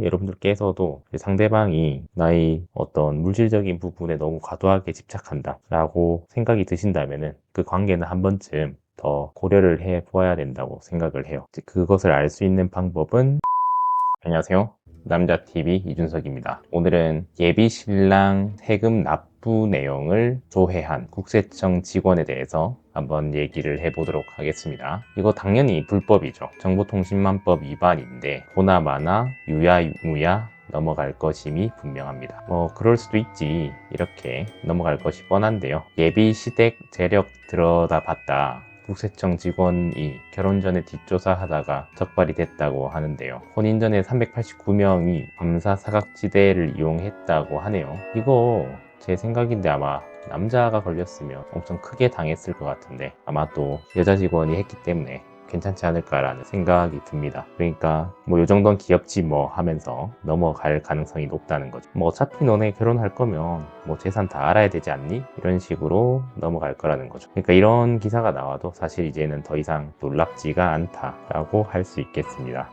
여러분들께서도 상대방이 나의 어떤 물질적인 부분에 너무 과도하게 집착한다 라고 생각이 드신다면은 그 관계는 한 번쯤 더 고려를 해 보아야 된다고 생각을 해요. 그것을 알 수 있는 방법은 안녕하세요. 남자TV 이준석입니다. 오늘은 예비 신랑 세금 납부 내용을 조회한 국세청 직원에 대해서 한번 얘기를 해보도록 하겠습니다. 이거 당연히 불법이죠. 정보통신망법 위반인데 보나마나 유야무야 넘어갈 것임이 분명합니다. 그럴 수도 있지, 이렇게 넘어갈 것이 뻔한데요. 예비 시댁 재력 들여다봤다, 국세청 직원이 결혼 전에 뒷조사하다가 적발이 됐다고 하는데요. 혼인 전에 389명이 검사 사각지대를 이용했다고 하네요. 이거 제 생각인데 아마 남자가 걸렸으면 엄청 크게 당했을 것 같은데 아마 또 여자 직원이 했기 때문에 괜찮지 않을까라는 생각이 듭니다. 그러니까 이 정도는 귀엽지 뭐 하면서 넘어갈 가능성이 높다는 거죠. 어차피 너네 결혼할 거면 재산 다 알아야 되지 않니? 이런 식으로 넘어갈 거라는 거죠. 그러니까 이런 기사가 나와도 사실 이제는 더 이상 놀랍지가 않다라고 할 수 있겠습니다.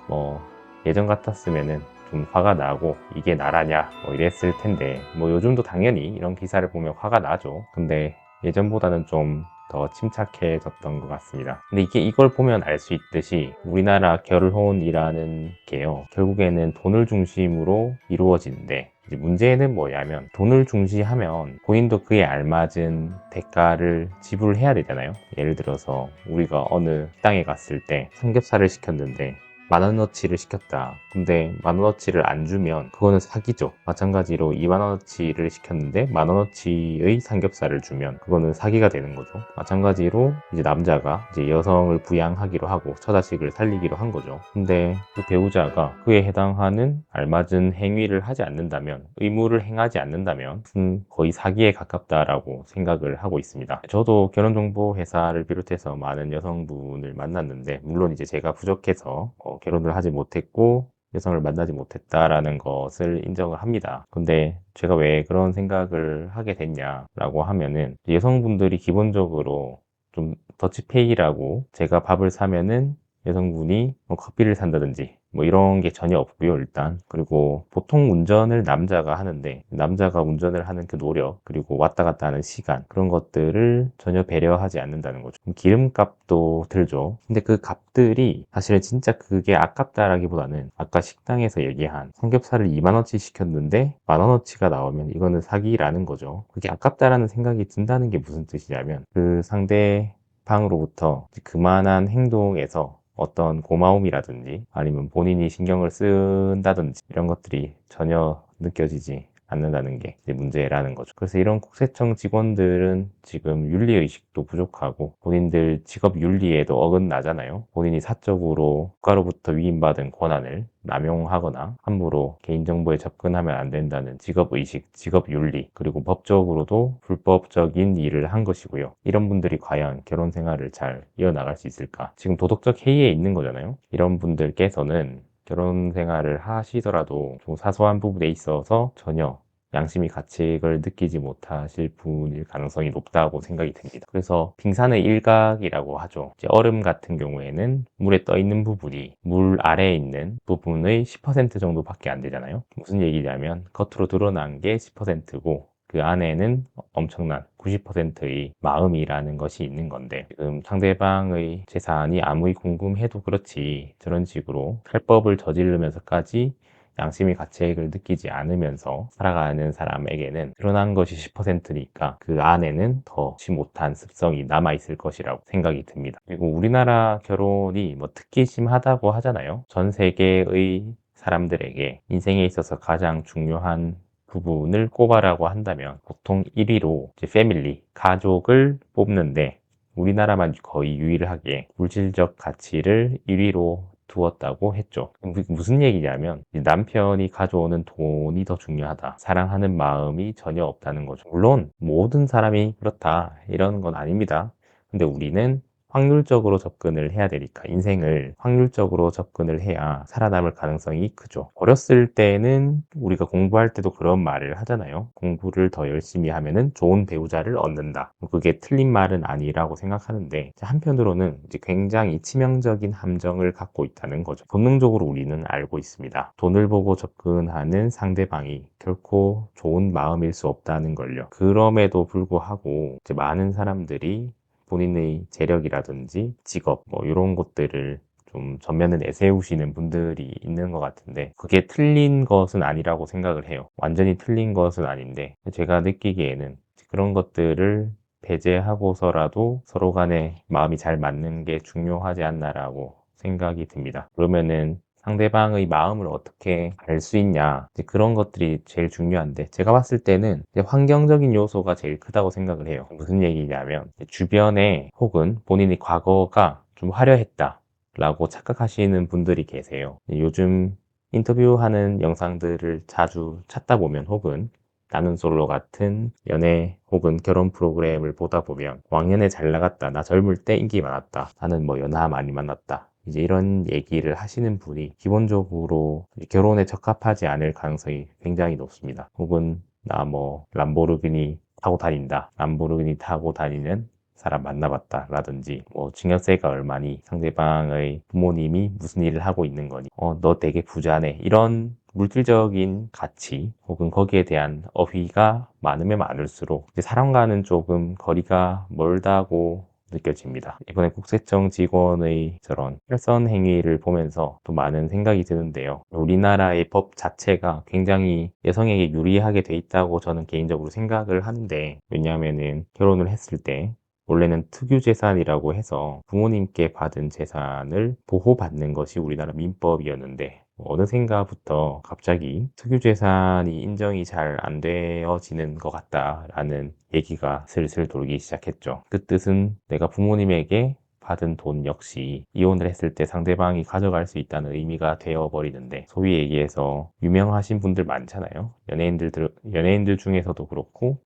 예전 같았으면은 좀 화가 나고 이게 나라냐 이랬을 텐데 요즘도 당연히 이런 기사를 보면 화가 나죠. 근데 예전보다는 좀 더 침착해졌던 것 같습니다. 근데 이걸 보면 알 수 있듯이 우리나라 결혼이라는 게요, 결국에는 돈을 중심으로 이루어지는데 이제 문제는 뭐냐면 돈을 중시하면 본인도 그에 알맞은 대가를 지불해야 되잖아요. 예를 들어서 우리가 어느 식당에 갔을 때 삼겹살을 시켰는데 10,000원어치를 시켰다. 근데 10,000원어치를 안 주면 그거는 사기죠. 마찬가지로 20,000원어치를 시켰는데 10,000원어치의 삼겹살을 주면 그거는 사기가 되는 거죠. 마찬가지로 이제 남자가 이제 여성을 부양하기로 하고 처자식을 살리기로 한 거죠. 근데 그 배우자가 그에 해당하는 알맞은 행위를 하지 않는다면, 의무를 행하지 않는다면 거의 사기에 가깝다라고 생각을 하고 있습니다. 저도 결혼정보회사를 비롯해서 많은 여성분을 만났는데 물론 이제 제가 부족해서 결혼을 하지 못했고 여성을 만나지 못했다라는 것을 인정을 합니다. 근데 제가 왜 그런 생각을 하게 됐냐라고 하면은 여성분들이 기본적으로 좀 더치페이라고, 제가 밥을 사면은 여성분이 커피를 산다든지 이런 게 전혀 없고요, 일단. 그리고 보통 운전을 남자가 하는데 남자가 운전을 하는 그 노력, 그리고 왔다 갔다 하는 시간, 그런 것들을 전혀 배려하지 않는다는 거죠. 기름값도 들죠. 근데 그 값들이 사실 진짜 그게 아깝다라기보다는 아까 식당에서 얘기한 삼겹살을 20,000원치 시켰는데 10,000원어치가 나오면 이거는 사기라는 거죠. 그게 아깝다라는 생각이 든다는 게 무슨 뜻이냐면 그 상대방으로부터 그만한 행동에서 어떤 고마움이라든지 아니면 본인이 신경을 쓴다든지 이런 것들이 전혀 느껴지지 않는다는 게 이제 문제라는 거죠. 그래서 이런 국세청 직원들은 지금 윤리의식도 부족하고 본인들 직업 윤리에도 어긋나잖아요. 본인이 사적으로 국가로부터 위임받은 권한을 남용하거나 함부로 개인정보에 접근하면 안 된다는 직업의식, 직업윤리, 그리고 법적으로도 불법적인 일을 한 것이고요. 이런 분들이 과연 결혼 생활을 잘 이어나갈 수 있을까? 지금 도덕적 해이에 있는 거잖아요. 이런 분들께서는 결혼 생활을 하시더라도 좀 사소한 부분에 있어서 전혀 양심의 가책을 느끼지 못하실 분일 가능성이 높다고 생각이 됩니다. 그래서 빙산의 일각이라고 하죠. 이제 얼음 같은 경우에는 물에 떠 있는 부분이 물 아래에 있는 부분의 10% 정도밖에 안 되잖아요. 무슨 얘기냐면 겉으로 드러난 게 10%고 그 안에는 엄청난 90%의 마음이라는 것이 있는 건데, 지금 상대방의 재산이 아무리 궁금해도 그렇지 저런 식으로 탈법을 저지르면서까지 양심의 가책을 느끼지 않으면서 살아가는 사람에게는 드러난 것이 10%니까 그 안에는 더 지 못한 습성이 남아있을 것이라고 생각이 듭니다. 그리고 우리나라 결혼이 특히 심하다고 하잖아요. 전 세계의 사람들에게 인생에 있어서 가장 중요한 부분을 꼽아라고 한다면 보통 1위로 이제 패밀리, 가족을 뽑는데 우리나라만 거의 유일하게 물질적 가치를 1위로 두었다고 했죠. 무슨 얘기냐면 남편이 가져오는 돈이 더 중요하다, 사랑하는 마음이 전혀 없다는 거죠. 물론 모든 사람이 그렇다 이러는 건 아닙니다. 근데 우리는 확률적으로 접근을 해야 되니까 인생을 확률적으로 접근을 해야 살아남을 가능성이 크죠. 어렸을 때는 우리가 공부할 때도 그런 말을 하잖아요. 공부를 더 열심히 하면은 좋은 배우자를 얻는다. 그게 틀린 말은 아니라고 생각하는데 한편으로는 이제 굉장히 치명적인 함정을 갖고 있다는 거죠. 본능적으로 우리는 알고 있습니다. 돈을 보고 접근하는 상대방이 결코 좋은 마음일 수 없다는 걸요. 그럼에도 불구하고 이제 많은 사람들이 본인의 재력이라든지 직업 뭐 이런 것들을 좀 전면에 내세우시는 분들이 있는 것 같은데 그게 틀린 것은 아니라고 생각을 해요. 완전히 틀린 것은 아닌데 제가 느끼기에는 그런 것들을 배제하고서라도 서로 간에 마음이 잘 맞는 게 중요하지 않나라고 생각이 듭니다. 그러면은 상대방의 마음을 어떻게 알 수 있냐 이제 그런 것들이 제일 중요한데 제가 봤을 때는 이제 환경적인 요소가 제일 크다고 생각을 해요. 무슨 얘기냐면 주변에 혹은 본인의 과거가 좀 화려했다 라고 착각하시는 분들이 계세요. 요즘 인터뷰하는 영상들을 자주 찾다 보면 혹은 나는 솔로 같은 연애 혹은 결혼 프로그램을 보다 보면 왕년에 잘 나갔다, 나 젊을 때 인기 많았다, 나는 뭐 연하 많이 만났다 이제 이런 얘기를 하시는 분이 기본적으로 결혼에 적합하지 않을 가능성이 굉장히 높습니다. 혹은 나 뭐 람보르기니 타고 다닌다, 람보르기니 타고 다니는 사람 만나봤다 라든지 뭐 증여세가 얼마니, 상대방의 부모님이 무슨 일을 하고 있는 거니, 너 되게 부자네, 이런 물질적인 가치 혹은 거기에 대한 어휘가 많으면 많을수록 이제 사람과는 조금 거리가 멀다고 느껴집니다. 이번에 국세청 직원의 저런 탈선 행위를 보면서 또 많은 생각이 드는데요. 우리나라의 법 자체가 굉장히 여성에게 유리하게 돼 있다고 저는 개인적으로 생각을 하는데, 왜냐하면은 결혼을 했을 때 원래는 특유재산이라고 해서 부모님께 받은 재산을 보호받는 것이 우리나라 민법이었는데 어느샌가부터 갑자기 특유재산이 인정이 잘 안 되어지는 것 같다라는 얘기가 슬슬 돌기 시작했죠. 그 뜻은 내가 부모님에게 받은 돈 역시 이혼을 했을 때 상대방이 가져갈 수 있다는 의미가 되어버리는데, 소위 얘기해서 유명하신 분들 많잖아요. 연예인들 중에서도 그렇고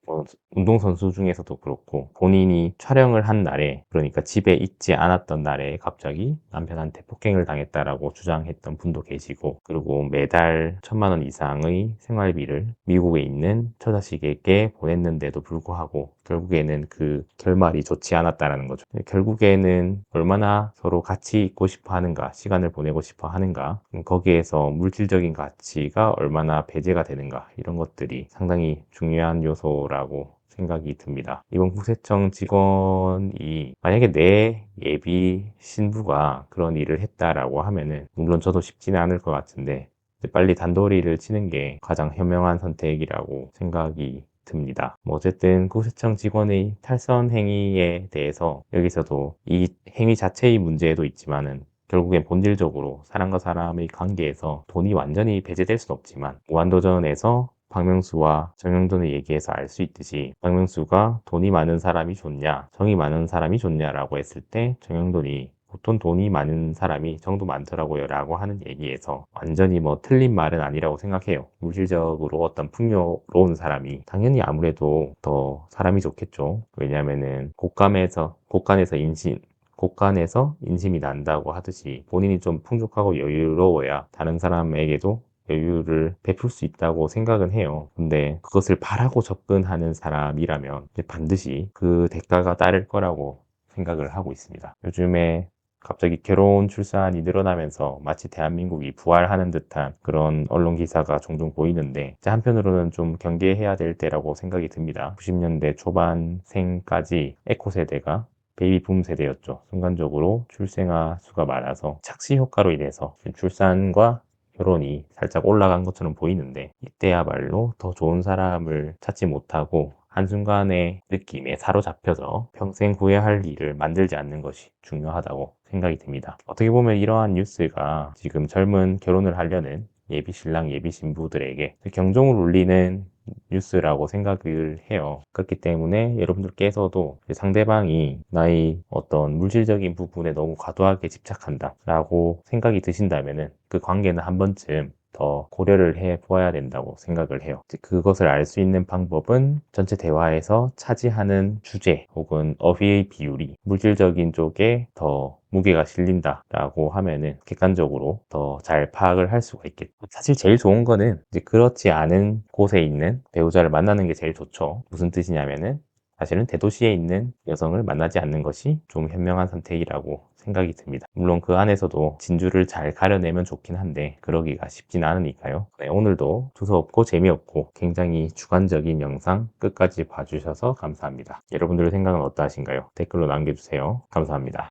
운동선수 중에서도 그렇고 본인이 촬영을 한 날에, 그러니까 집에 있지 않았던 날에 갑자기 남편한테 폭행을 당했다라고 주장했던 분도 계시고, 그리고 매달 1,000만 원 이상의 생활비를 미국에 있는 처자식에게 보냈는데도 불구하고 결국에는 그 결말이 좋지 않았다라는 거죠. 결국에는 얼마나 서로 같이 있고 싶어 하는가, 시간을 보내고 싶어 하는가, 거기에서 물질적인 가치가 얼마나 배제가 되는가, 이런 것들이 상당히 중요한 요소라고 생각이 듭니다. 이번 국세청 직원이 만약에 내 예비 신부가 그런 일을 했다라고 하면은 물론 저도 쉽지는 않을 것 같은데 빨리 단도리를 치는 게 가장 현명한 선택이라고 생각이 듭니다. 뭐 어쨌든 국세청 직원의 탈선 행위에 대해서 여기서도 이 행위 자체의 문제도 있지만은 결국엔 본질적으로 사람과 사람의 관계에서 돈이 완전히 배제될 수는 없지만, 무한도전에서 박명수와 정영돈의 얘기에서 알 수 있듯이 박명수가 돈이 많은 사람이 좋냐, 정이 많은 사람이 좋냐라고 했을 때 정영돈이 보통 돈이 많은 사람이 정도 많더라고요 라고 하는 얘기에서 완전히 뭐 틀린 말은 아니라고 생각해요. 물질적으로 어떤 풍요로운 사람이 당연히 아무래도 더 사람이 좋겠죠. 왜냐하면은 곳간에서 인심이 난다고 하듯이 본인이 좀 풍족하고 여유로워야 다른 사람에게도 여유를 베풀 수 있다고 생각은 해요. 근데 그것을 바라고 접근하는 사람이라면 반드시 그 대가가 따를 거라고 생각을 하고 있습니다. 요즘에 갑자기 결혼 출산이 늘어나면서 마치 대한민국이 부활하는 듯한 그런 언론 기사가 종종 보이는데, 한편으로는 좀 경계해야 될 때라고 생각이 듭니다. 90년대 초반생까지 에코 세대가 베이비붐 세대였죠. 순간적으로 출생아 수가 많아서 착시 효과로 인해서 출산과 결혼이 살짝 올라간 것처럼 보이는데, 이때야말로 더 좋은 사람을 찾지 못하고 한순간의 느낌에 사로잡혀서 평생 후회할 일을 만들지 않는 것이 중요하다고 생각이 듭니다. 어떻게 보면 이러한 뉴스가 지금 젊은 결혼을 하려는 예비 신랑, 예비 신부들에게 경종을 울리는 뉴스라고 생각을 해요. 그렇기 때문에 여러분들께서도 상대방이 나의 어떤 물질적인 부분에 너무 과도하게 집착한다 라고 생각이 드신다면은 그 관계는 한 번쯤 더 고려를 해 보아야 된다고 생각을 해요. 그것을 알 수 있는 방법은 전체 대화에서 차지하는 주제 혹은 어휘의 비율이 물질적인 쪽에 더 무게가 실린다라고 하면은 객관적으로 더 잘 파악을 할 수가 있겠죠. 사실 제일 좋은 거는 이제 그렇지 않은 곳에 있는 배우자를 만나는 게 제일 좋죠. 무슨 뜻이냐면은 사실은 대도시에 있는 여성을 만나지 않는 것이 좀 현명한 선택이라고 생각이 듭니다. 물론 그 안에서도 진주를 잘 가려내면 좋긴 한데 그러기가 쉽진 않으니까요. 네, 오늘도 두서없고 재미없고 굉장히 주관적인 영상 끝까지 봐주셔서 감사합니다. 여러분들의 생각은 어떠하신가요? 댓글로 남겨주세요. 감사합니다.